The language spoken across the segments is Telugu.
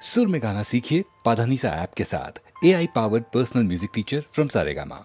सुर में गाना सीखिए पाधानीसा ऐप के साथ। AI powered personal music teacher from Saregama.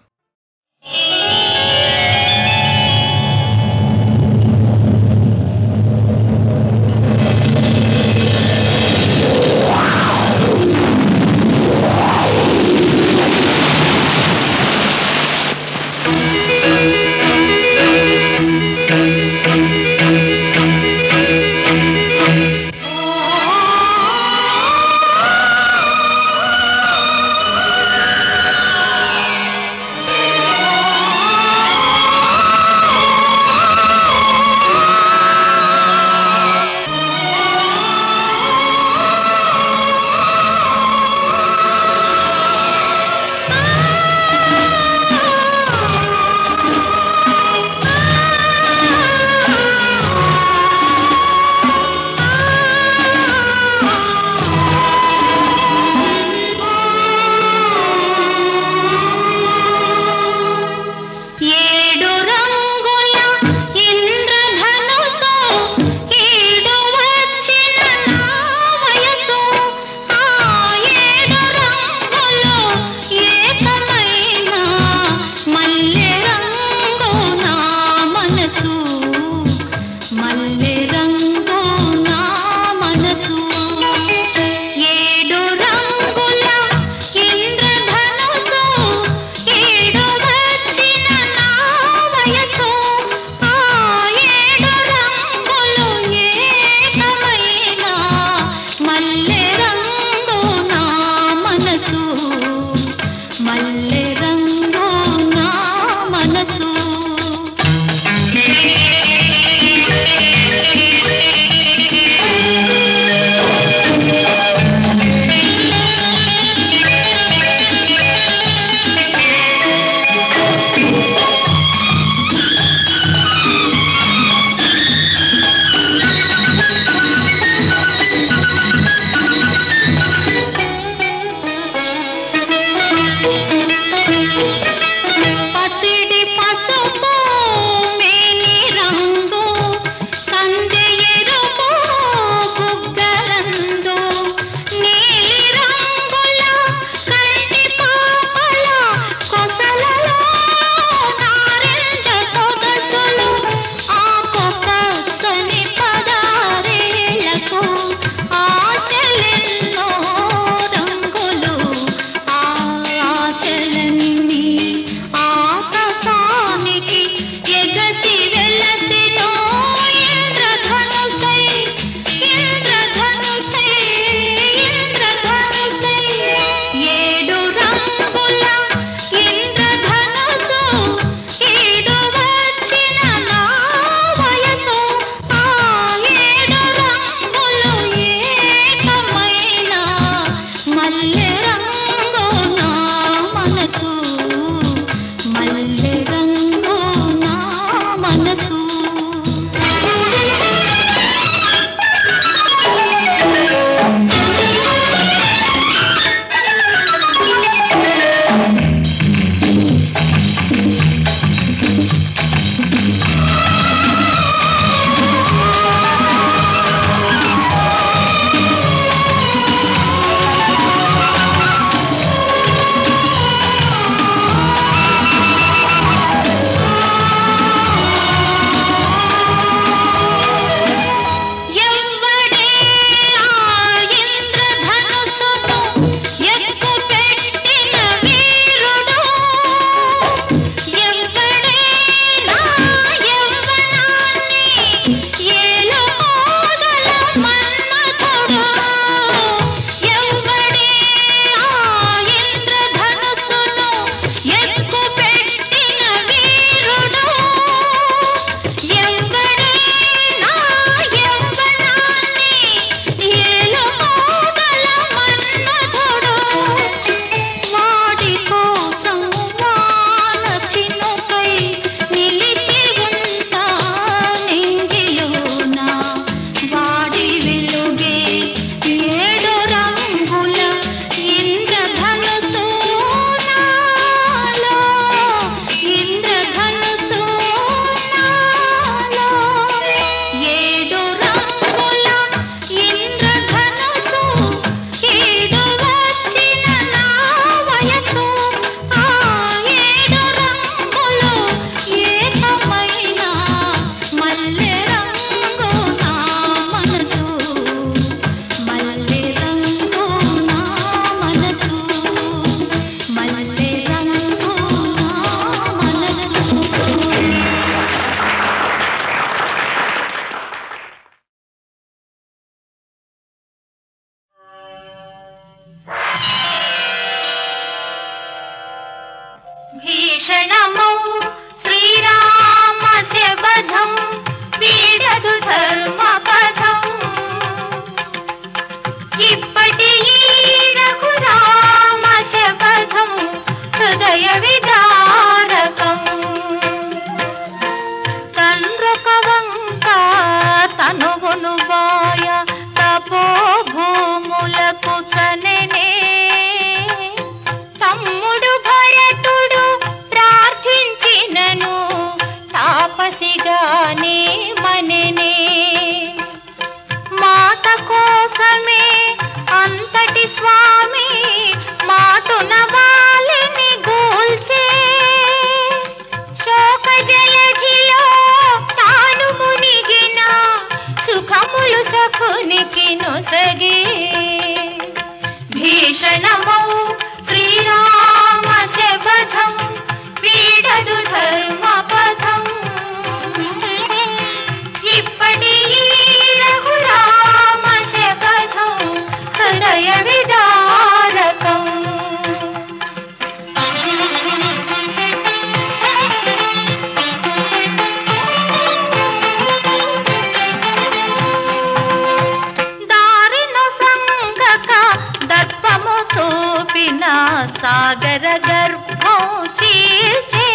సాగర గర్భం చీల్చే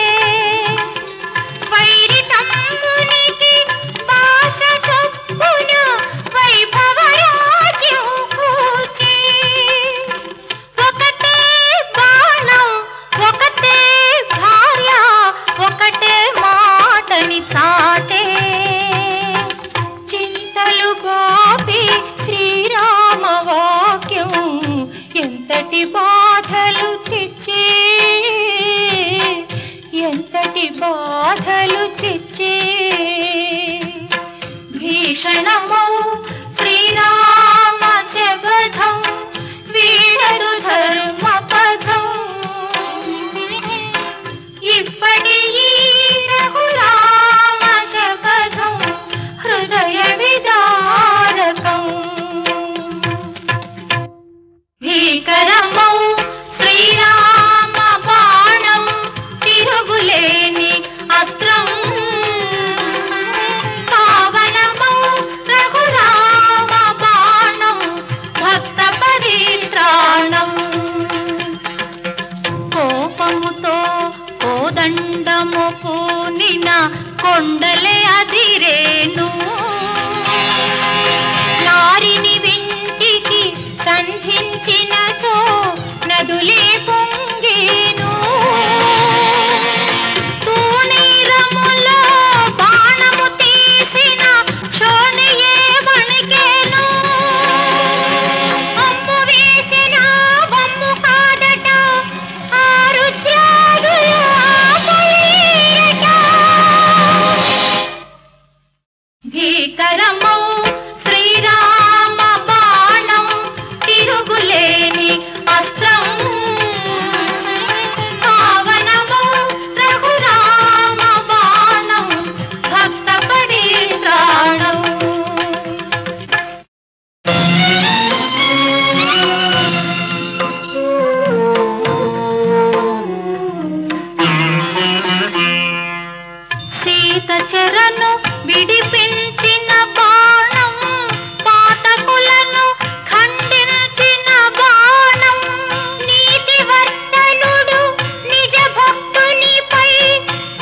వైరి తమ్మునికి భాష చొప్పున వైభవ రాజ్యం కూర్చి ఒకటే బాణం ఒకటే భార్య ఒకటే మాటని చాటే చింతలు గోపి శ్రీరామ వాక్యం ఎంతటి బాధలు తెచ్చే ఎంతటి బాధలు తెచ్చే భీషణమౌ శ్రీరామ శబదం వీడరు ధర్మ పదం ఇప్పటి ఈ రఘురామ శబదం హృదయ విదారకం భీకరమౌ శ్రీరామ బాణం తిరుగులేని అస్త్రం పావనమౌ రఘురామ బాణం భక్త పరిత్రాణం కోపముతో కోదండము పూనిన కొండలే అదిరేను నారిని వింటికి సంధించినచో నదులే పొంగేను తూనీరములో బాణము తీసిన క్షోణియే వణికేను అమ్ము వేసిన బొమ్ము కాదట ఆ రుద్రాదుల ఆపలేరట భీకరమౌ శ్రీరామ బాణం తిరుగులేని అస్త్రం పావనమౌ రఘురామ బాణం భక్త పరిత్రాణం సీత చెరను విడిపించిన బాణం పాతకులను ఖండించిన బాణం నీతివర్తనుడు నిజ భక్తునిపై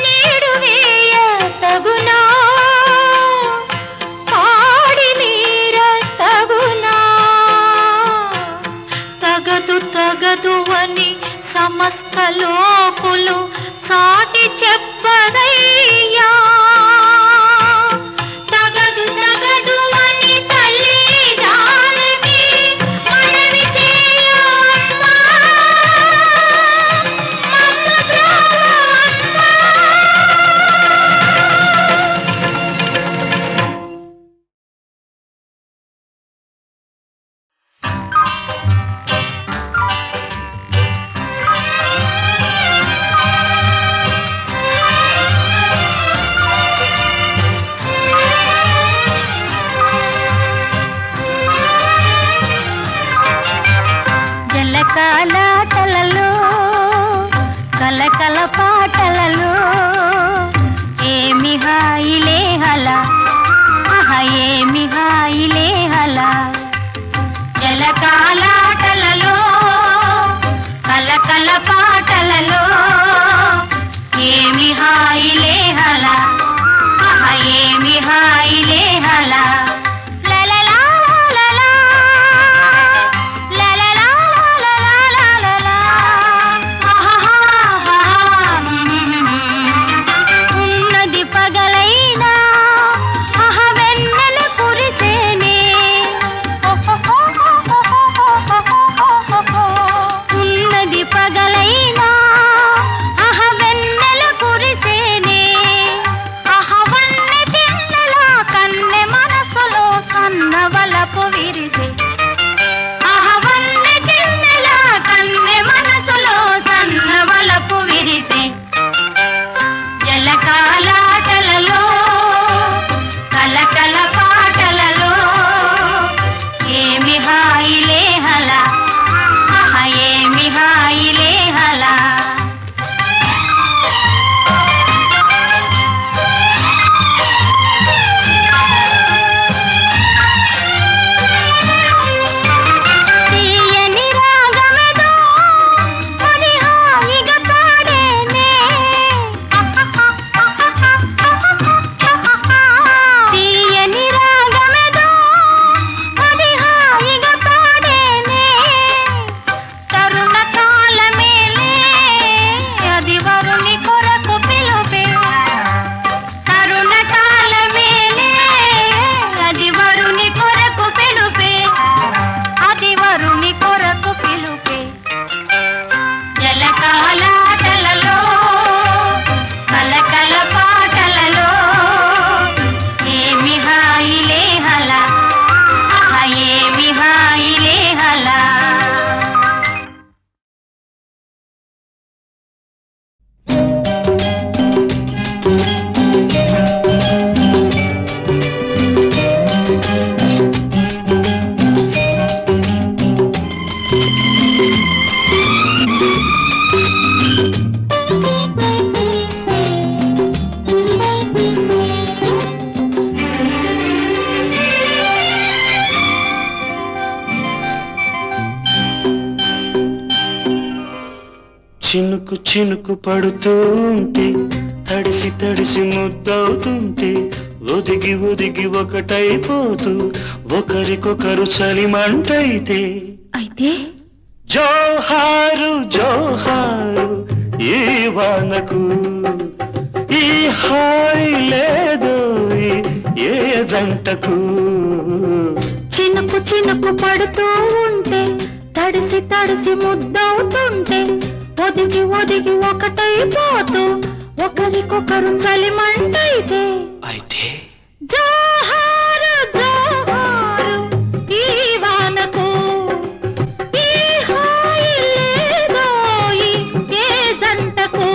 నేడు వేయ తగునా పాడి మీర తగునా తగదు తగదు అని సమస్త లోకులు సాటి చెప్పదయ్యా తగదు తగదు అని తల్లి జానకి మనవి చేయమ్మా మమ్మ ద్రోవమ్మా జలకాలాటలలో కలకల పాటలలో ఏమి హాయిలే హలా ఆహా ఏమి హాయిలే హలా జలకాలాటలలో కలకల పాటలలో ఏమి హాయిలే హలా ఆహా ఏమి హాయిలే హలా ఉన్నది పగలైనా అహ వెన్నెల కురిసేనే ఉన్నది పగలైనా అహ వెన్నెల కురిసేనే అహ వన్నె చిన్నలా కన్నె మనసు చినుకు చినుకు పడుతూ ఉంటే తడిసి తడిసి ముద్దవుతుంటే ఒదిగి ఒదిగి ఒకటైపోతూ ఒకరికొకరు చలిమంటైతే అయితే జోహారు జోహారు ఈ వానకు ఈ హాయి లేదో ఏ జంటకు చినుకు చినుకు పడుతూ ఉంటే తడిసి తడిసి ముద్దవుతుంటే ఒదిగి ఒదిగి ఒకటైపోతూ ఒకరికొకరు చలిమంటైతే అయితే జోహారు జోహారు ఈ వానకు ఈ హాయి లేదోయి ఏ జంటకు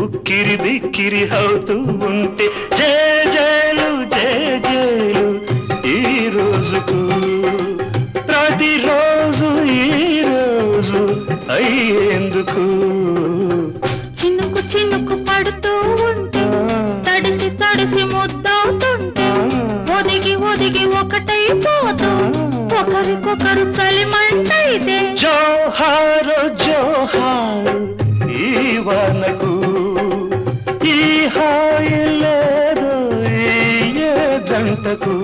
ఉక్కిరి బిక్కిరి అవుతూ ఉంటే జేజేలు జేజేలు ఈ రోజుకు ప్రతిరోజు ఈ రోజు అయ్యేందుకు చినుకు చినుకు పడుతూ ఉంటే తడిసి తడిసి ముద్దవుతుంటే ఒదిగి ఒదిగి ఒకటైపోతూ ఒకరికొకరు చలిమంటైతే జోహారు జోహారు ఈ వానకు ఈ హాయి లేదు ఏ జంటకు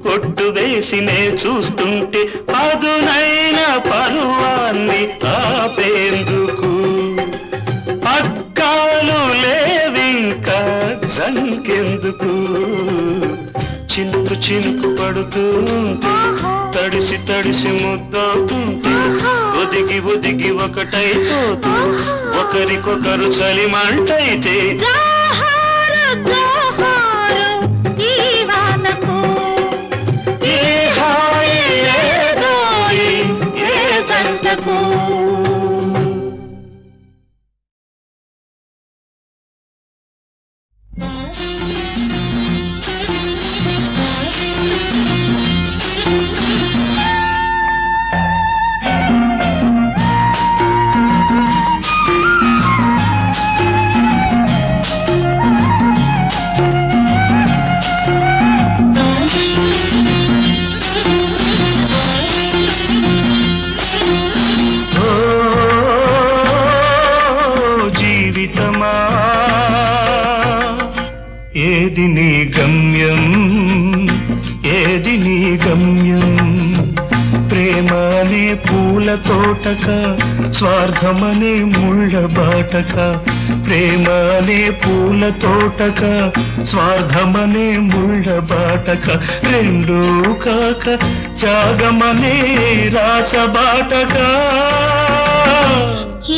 కొట్టు వేసినే చూస్తుంటే పదునైన పరువాన్ని ఆపేందుకు పక్కాలు లేవింకా జంకెందుకు చినుకు చినుకు పడుతుంటే తడిసి తడిసి ముద్దవుతుంటే ఒదిగి ఒదిగి ఒకటైపోతూ ఒకరికొకరు చలిమంటైతే ఏది నీ గమ్యం ఏది నీ గమ్యం ప్రేమనే పూల తోటక స్వార్థమనే ముళ్ళ బాటక ప్రేమ అనే పూల తోటక స్వార్థమనే ముళ్ళ బాటక రెండూ కాక త్యాగమనే రాచబాటక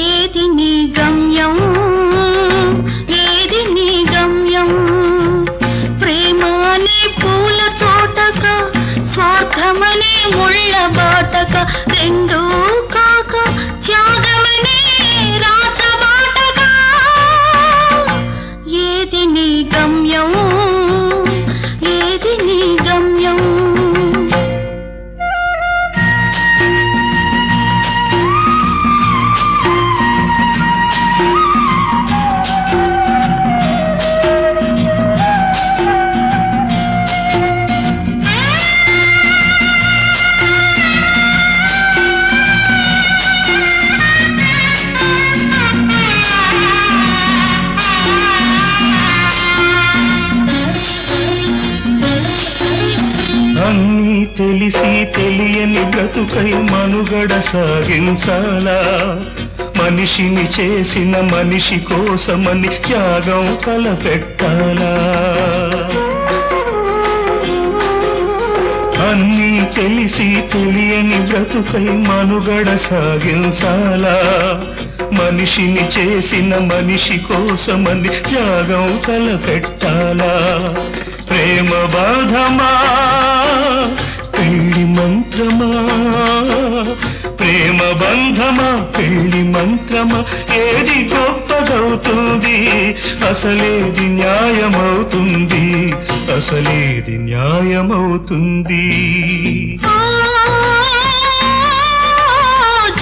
ఏది నీ గమ్యం ఏది నీ గమ్యం ప్రేమ అనే పూల తోటక స్వార్థమనే ముళ్ళ బాటక రెండూ కాక త్యాగమనే రాచబాటక ఏది నీ గమ్యం ఏది నీ గమ్యం అన్నీ తెలిసి తెలియని బ్రతుకై మనుగడ సాగించాలా మనిషిని చేసిన మనిషి కోసమని త్యాగం తలపెట్టాలా అన్నీ తెలిసి తెలియని బ్రతుకై మనుగడ సాగించాలా మనిషిని చేసిన మనిషి కోసమని త్యాగం తలపెట్టాలా ప్రేమ బాధమా పెళ్లి మంత్రమా ప్రేమ బంధమా పెళ్లి మంత్రమా ఏది గొప్పదవుతుంది అసలేది న్యాయమవుతుంది అసలేది న్యాయమవుతుంది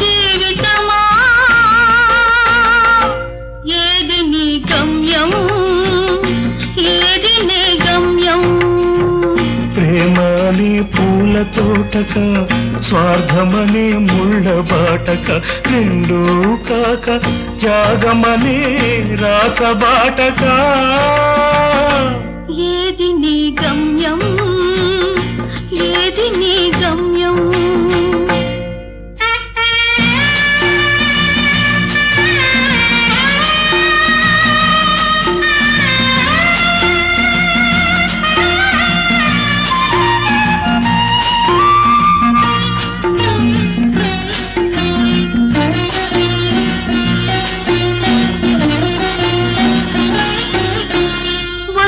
జీవితమా ఏది నీ గమ్యం ఏది నీ గమ్యం ప్రేమని పూల తోటక స్వార్థమనే ముళ్ళ బాటక రెండూ కాక త్యాగమనే రాచబాటక ఏది నీ గమ్యం ఏది నీ గమ్యం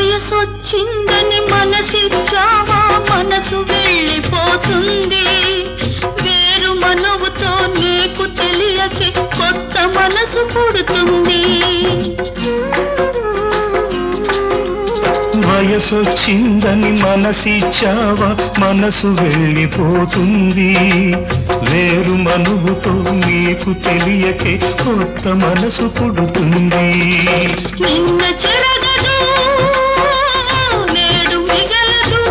వయసొచ్చిందని మనసిచ్చావా మనసు వెళ్ళిపోతుంది వేరు మనవుతో నీకు తెలియకే కొత్త మనసు పుడుతుంది వయసొచ్చిందని మనసిచ్చావా మనసు వెళ్ళిపోతుంది వేరు మనువుతో నీకు తెలియకే కొత్త మనసు పుడుతుంది నిన్న చెరగదు నేడు మిగలదు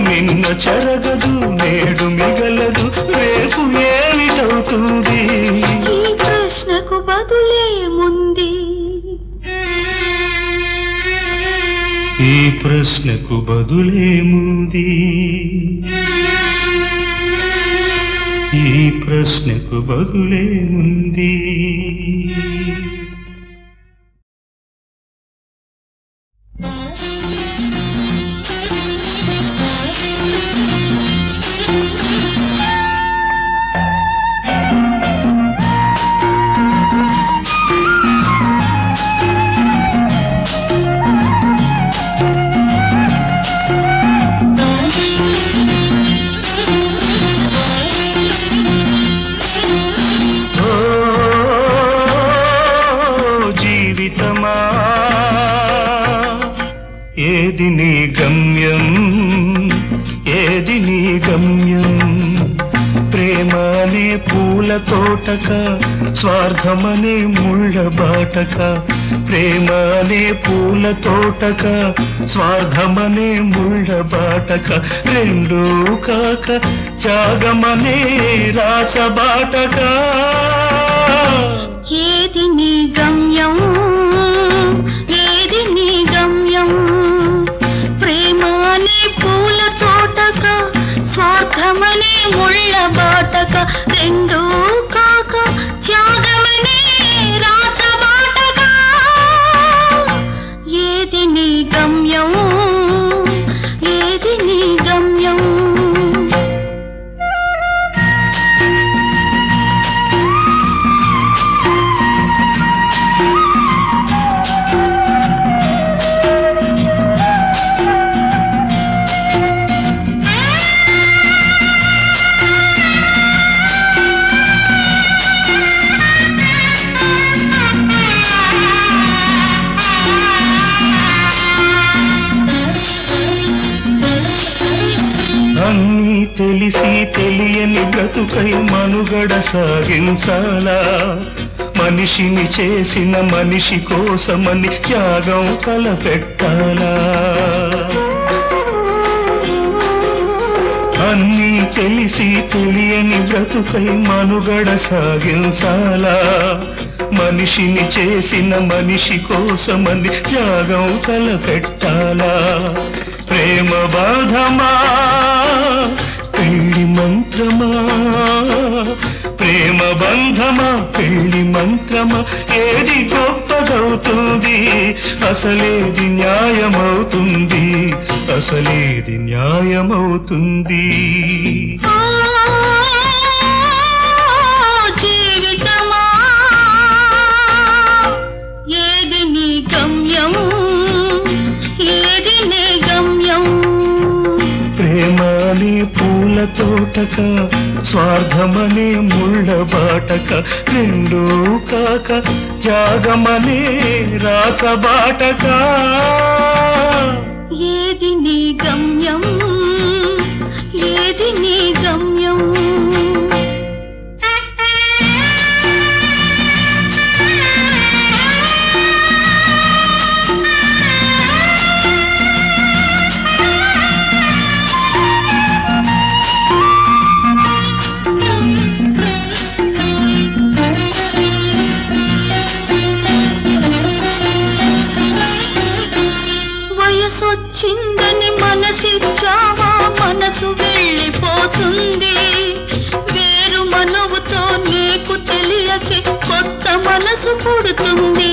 నిన్న చెరగదు నేడు మిగలదు రేపు ఏమిటవుతుంది ఈ ప్రశ్నకు బదులేముంది ఈ ప్రశ్నకు బదులేముంది ఈ ప్రశ్నకు బదులేముంది ఏది నీ గమ్యం ఏది నీ గమ్యం ప్రేమనే పూల తోటక స్వార్థమనే ముళ్ళ బాటక ప్రేమనే పూల తోటక స్వార్థమనే ముళ్ళ బాటక రెండూ కాక త్యాగమనే రాచబాటక ఏది నీ గమ్యం ఏది నీ గమ్యం ప్రేమనే పూల తోటక స్వార్థమనే ముళ్ళ బాటక తెలిసి తెలియని బ్రతుకై మనుగడ సాగించాలా మనిషిని చేసిన మనిషి కోసమని త్యాగం తలపెట్టాలా అన్నీ తెలిసి తెలియని బ్రతుకై మనుగడ సాగించాలా మనిషిని చేసిన మనిషి కోసమని త్యాగం తలపెట్టాలా ప్రేమ బాధమా పెళ్లి మంత్రమా ప్రేమ బంధమా పెళ్లి మంత్రమా ఏది గొప్పదవుతుంది అసలేది న్యాయమవుతుంది అసలేది న్యాయమవుతుంది జీవితమా ఏది నీ గమ్యం ఏది నీ గమ్యం ప్రేమనే పూల తోటక స్వార్థమనే ముళ్ళ బాటక రెండూ కాక త్యాగమనే రాచబాటక ఏది నీ గమ్యం ఏది నీ గమ్యం వయసొచ్చిందని మనసిచ్చావా మనసు వెళ్ళిపోతుంది వేరు మనువుతో నీకు తెలియకే కొత్త మనసు పుడుతుంది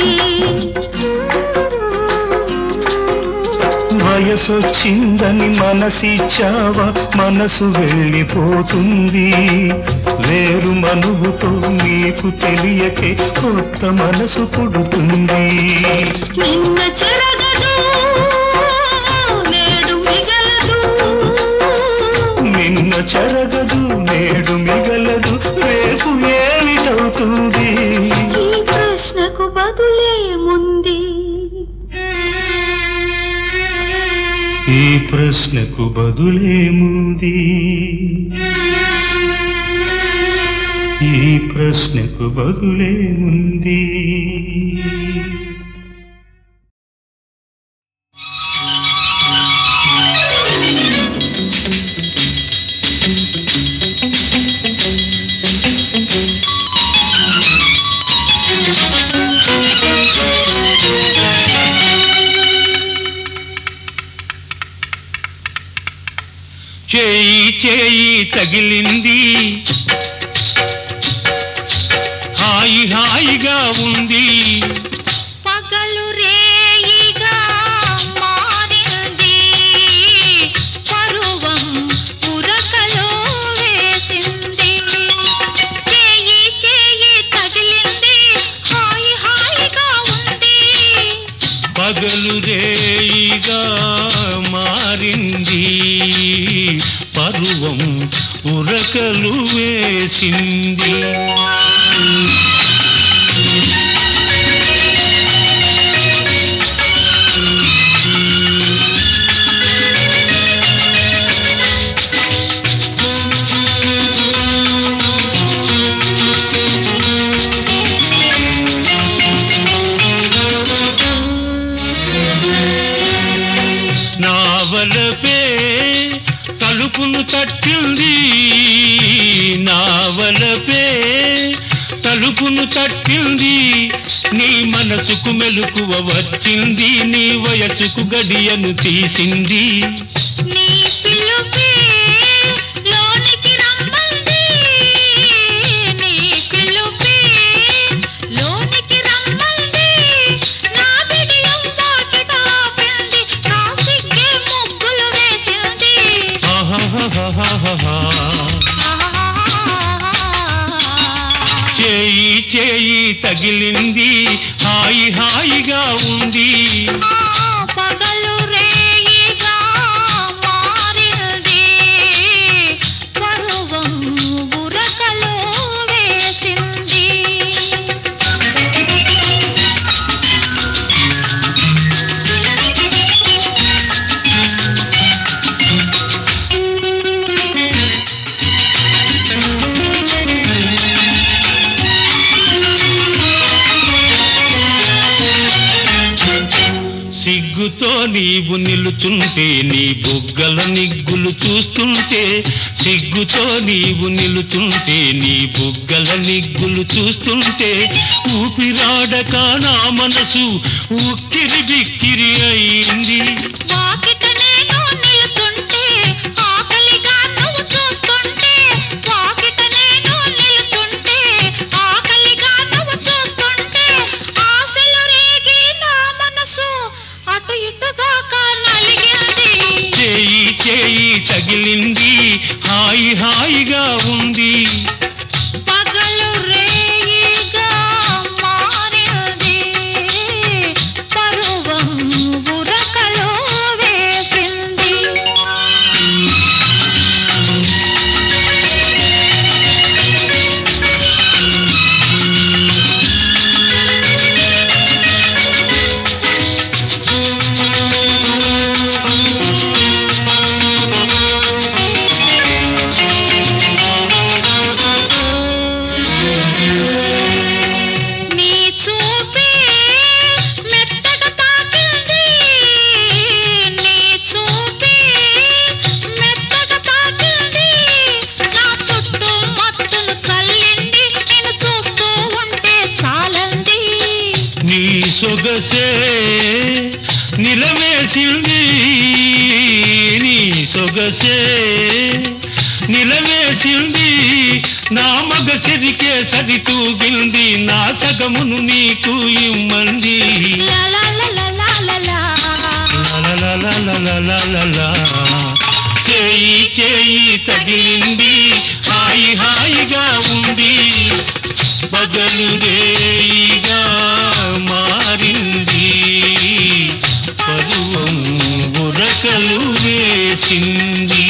వయసొచ్చిందని మనసిచ్చావా మనసు వెళ్ళిపోతుంది వేరు మనువుతో నీకు తెలియకే కొత్త మనసు పుడుతుంది నిన్న చెరగదు నేడు మిగలదు నిన్న చెరగదు నేడు మిగలదు రేపు ఏమిటవుతుంది ఈ ప్రశ్నకు బదులేముంది ఈ ప్రశ్నకు బదులేముంది ఈ ప్రశ్నకు బదులేముంది చేయి చేయి తగిలింది హాయి హాయిగా ఉంది పగలు రేయిగా మారింది పరువం ఉరకలో వేసింది చేయి చేయి తగిలింది హాయి హాయిగా ఉంది పగలు రేయిగా మారింది పరువం ఉరకలు వేసింది నావలపే తలుపును తట్టింది నావలపే తలుపును తట్టింది నీ మనసుకు మెలకువ వచ్చింది నీ వయసుకు గడియను తీసింది నీ పిలుపే లోనికి రమ్మంది నీ పిలుపే లోనికి రమ్మంది నా బిడియం తాకిదా పెంది నా సిగ్గే ముగ్గులు వేసింది చేయి చేయి తగిలింది హాయి హాయిగా ఉంది పగలు రేయిగా మారింది పరువం ఉరకలో వేసింది సిగ్గుతో నీవు నిలుచుంటే నీ బుగ్గల నిగ్గులు చూస్తుంటే సిగ్గుతో నీవు నిలుచుంటే నీ బుగ్గల నిగ్గులు చూస్తుంటే ఊపిరాడక నా మనసు ఉక్కిరి బిక్కిరి అయింది. వాకిట నేను నిలుచుంటే ఆకలిగా నువ్వు చూస్తుంటే వాకిట నేను నిలుచుంటే ఆకలిగా నువ్వు చూస్తుంటే ఆశలు రేగి నా మనసు అటు ఇటుగా నలిగింది. చేయి చేయి తగిలింది హాయి హాయిగా ఉంది. పగలు రేయిగా మారింది పరువం ఉరకలో వేసింది. నీ చూపే మెత్తగా తాకింది నీ చూపే మెత్తగా తాకింది నా చుట్టూ మత్తును చల్లింది నేను చూస్తూ ఉంటే చాలంది. నీ సొగసే నిలవేసింది నీ సొగసే నిలవేసింది నా మగసిరికే సరితూగింది నా సగమును నీకు ఇమ్మంది. లా లా లా లా లా లా లా. లలలలలలలలలా. చేయి చేయి తగిలింది హాయి హాయిగా ఉంది. పగలు రేయిగా మారింది పరువం ఉరకలు వేసింది.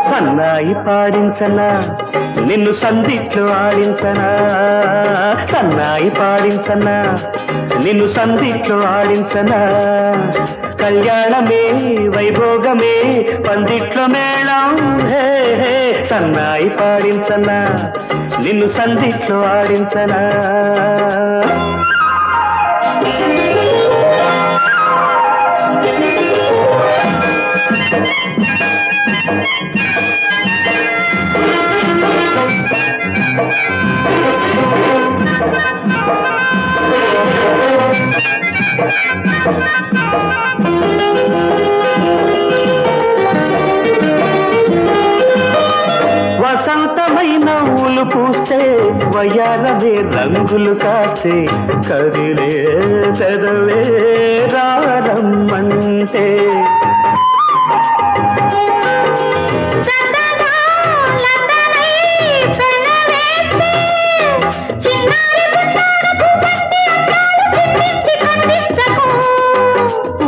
సన్నాయి పాడించనా నిన్ను సందిట్లో ఆడించనా సన్నాయి పాడించనా నిన్ను సందిట్లో ఆడించనా కళ్యాణమే వైభోగమే పందిట్లో మేళం హే హే సన్నాయి పాడించనా నిన్ను సందిట్లో ఆడించనా. వసంతమైన ఊలు పూస్తే వయ్యాలవే రంగులు కాస్తే కదిలే పెదవే రారమ్మంటే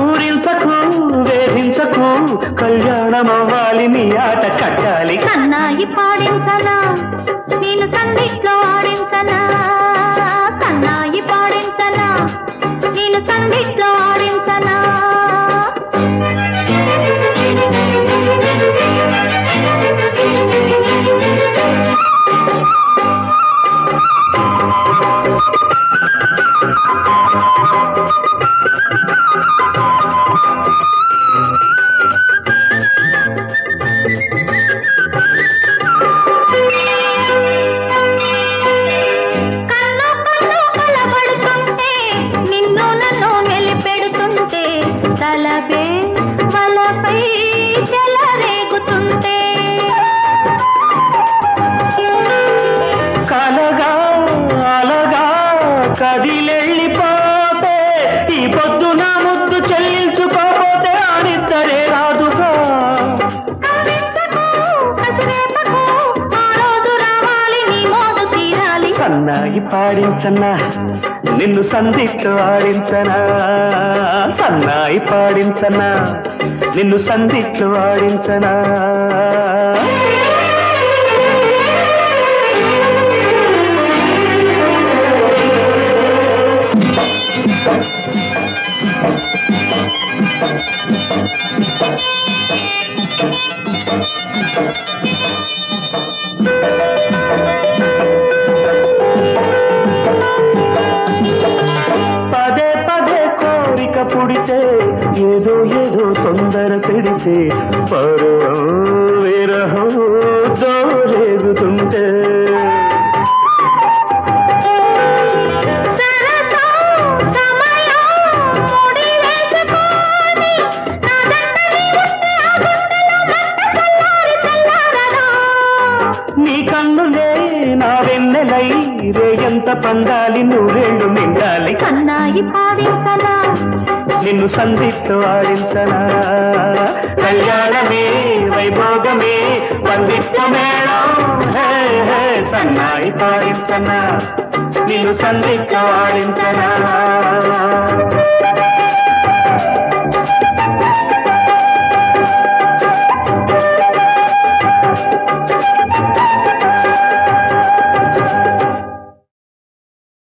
ఊరించకు వేధించకు కళ్యాణమవ్వాలి నీ ఆట కట్టాలి. సన్నాయి పాడించనా నేను సందిట్లో ఆడించనా సన్నాయి పాడించనా నేను సందిట్లో ఆడించనా. కదిలెళ్ళిపోతే ఈ పొద్దున ముద్దు చెల్లించుకోపోతే ఆడిద్దరే రాదుగా. సన్నాయి పాడించన్నా నిన్ను సందిట్లో ఆడించనా సన్నాయి పాడించనా నిన్ను సందిట్లో ఆడించనా పదే పదే కోరిక పుడితే ఏదో ఏదో తొందర పెడితే పరువం విరహం దోరేగుతుంటే నీ కన్నులే నా వెన్నెలై రేయంత పందాలి నూరేళ్ళు నిండాలి కన్నాయి పాడించనా నిన్ను సందిట్లో ఆడించనా కళ్యాణమే వైభోగమే పందిట్ల మేళం హే హే సన్నాయి పాడించనా నిన్ను సందిట్లో ఆడించనా